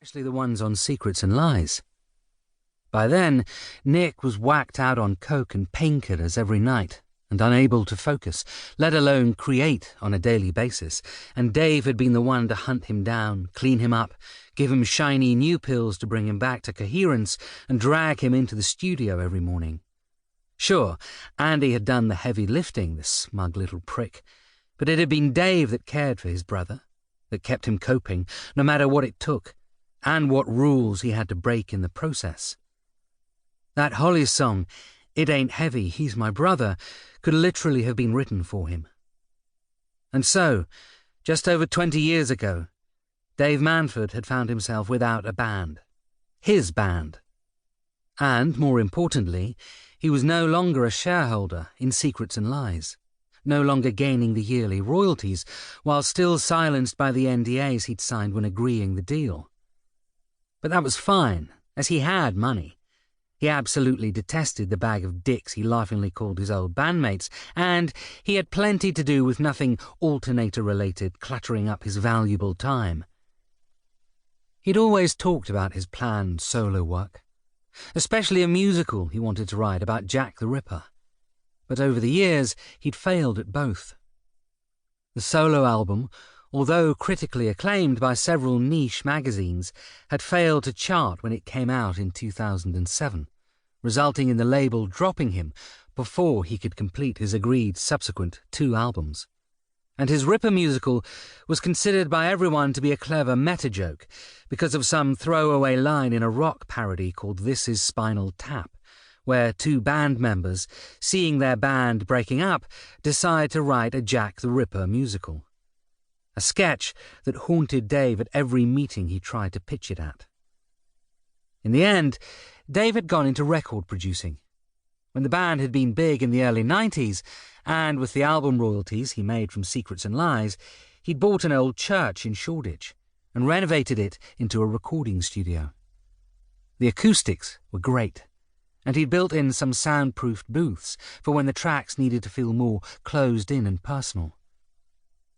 especially the ones on Secrets and Lies. By then, Nick was whacked out on coke and painkillers every night and unable to focus, let alone create on a daily basis, and Dave had been the one to hunt him down, clean him up, give him shiny new pills to bring him back to coherence, and drag him into the studio every morning. Sure, Andy had done the heavy lifting, the smug little prick, but it had been Dave that cared for his brother, that kept him coping, no matter what it took, and what rules he had to break in the process. That Hollies song, "It Ain't Heavy, He's My Brother," could literally have been written for him. And so, just over 20 years ago, Dave Mansford had found himself without a band. His band. And, more importantly, he was no longer a shareholder in Secrets and Lies, no longer gaining the yearly royalties, while still silenced by the NDAs he'd signed when agreeing the deal. But that was fine, as he had money. He absolutely detested the bag of dicks he laughingly called his old bandmates, and he had plenty to do with nothing Alternator-related cluttering up his valuable time. He'd always talked about his planned solo work, especially a musical he wanted to write about Jack the Ripper. But over the years, he'd failed at both. The solo album, although critically acclaimed by several niche magazines, had failed to chart when it came out in 2007, resulting in the label dropping him before he could complete his agreed subsequent 2 albums. And his Ripper musical was considered by everyone to be a clever meta-joke because of some throwaway line in a rock parody called This Is Spinal Tap, where 2 band members, seeing their band breaking up, decide to write a Jack the Ripper musical. A sketch that haunted Dave at every meeting he tried to pitch it at. In the end, Dave had gone into record producing. When the band had been big in the early 90s, and with the album royalties he made from Secrets and Lies, he'd bought an old church in Shoreditch and renovated it into a recording studio. The acoustics were great, and he'd built in some soundproofed booths for when the tracks needed to feel more closed in and personal.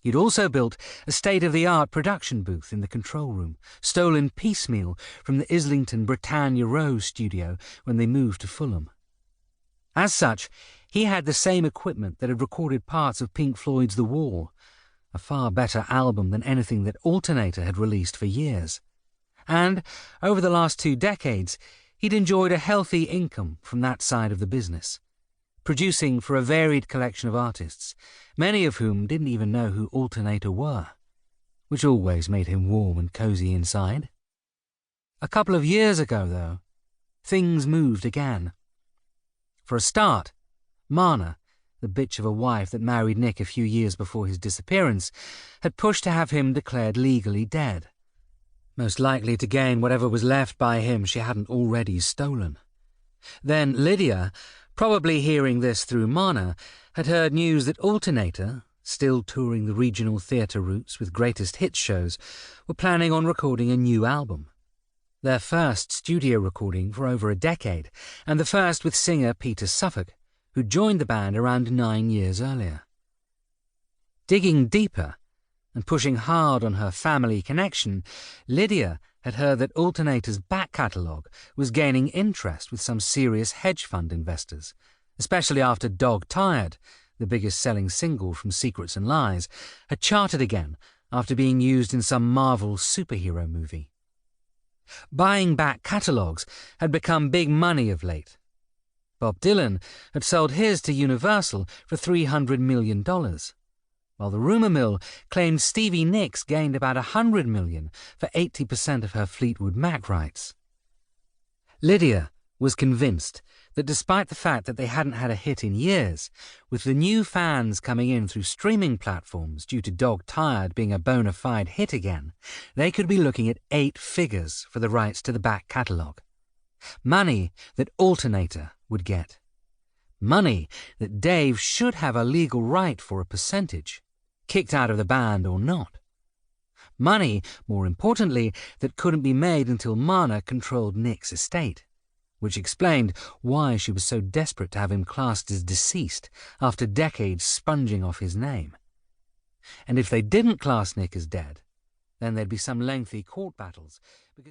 He'd also built a state-of-the-art production booth in the control room, stolen piecemeal from the Islington Britannia Row studio when they moved to Fulham. As such, he had the same equipment that had recorded parts of Pink Floyd's The Wall, a far better album than anything that Alternator had released for years. And, over the last 2 decades, he'd enjoyed a healthy income from that side of the business, producing for a varied collection of artists, many of whom didn't even know who Alternator were, which always made him warm and cosy inside. A couple of years ago, though, things moved again. For a start, Marna, the bitch of a wife that married Nick a few years before his disappearance, had pushed to have him declared legally dead, most likely to gain whatever was left by him she hadn't already stolen. Then Lydia, probably hearing this through Marna, had heard news that Alternator, still touring the regional theatre routes with greatest hits shows, were planning on recording a new album. Their first studio recording for over a decade, and the first with singer Peter Suffolk, who joined the band around 9 years earlier. Digging deeper and pushing hard on her family connection, Lydia had heard that Alternator's back catalogue was gaining interest with some serious hedge fund investors, especially after Dog Tired, the biggest selling single from Secrets and Lies, had charted again after being used in some Marvel superhero movie. Buying back catalogues had become big money of late. Bob Dylan had sold his to Universal for $300 million, while the rumour mill claimed Stevie Nicks gained about $100 million for 80% of her Fleetwood Mac rights. Lydia was convinced that despite the fact that they hadn't had a hit in years, with the new fans coming in through streaming platforms due to Dog Tired being a bona fide hit again, they could be looking at 8 figures for the rights to the back catalogue. Money that Alternator would get. Money that Dave should have a legal right for a percentage, kicked out of the band or not. Money, more importantly, that couldn't be made until Marna controlled Nick's estate, which explained why she was so desperate to have him classed as deceased after decades sponging off his name. And if they didn't class Nick as dead, Then there'd be some lengthy court battles, because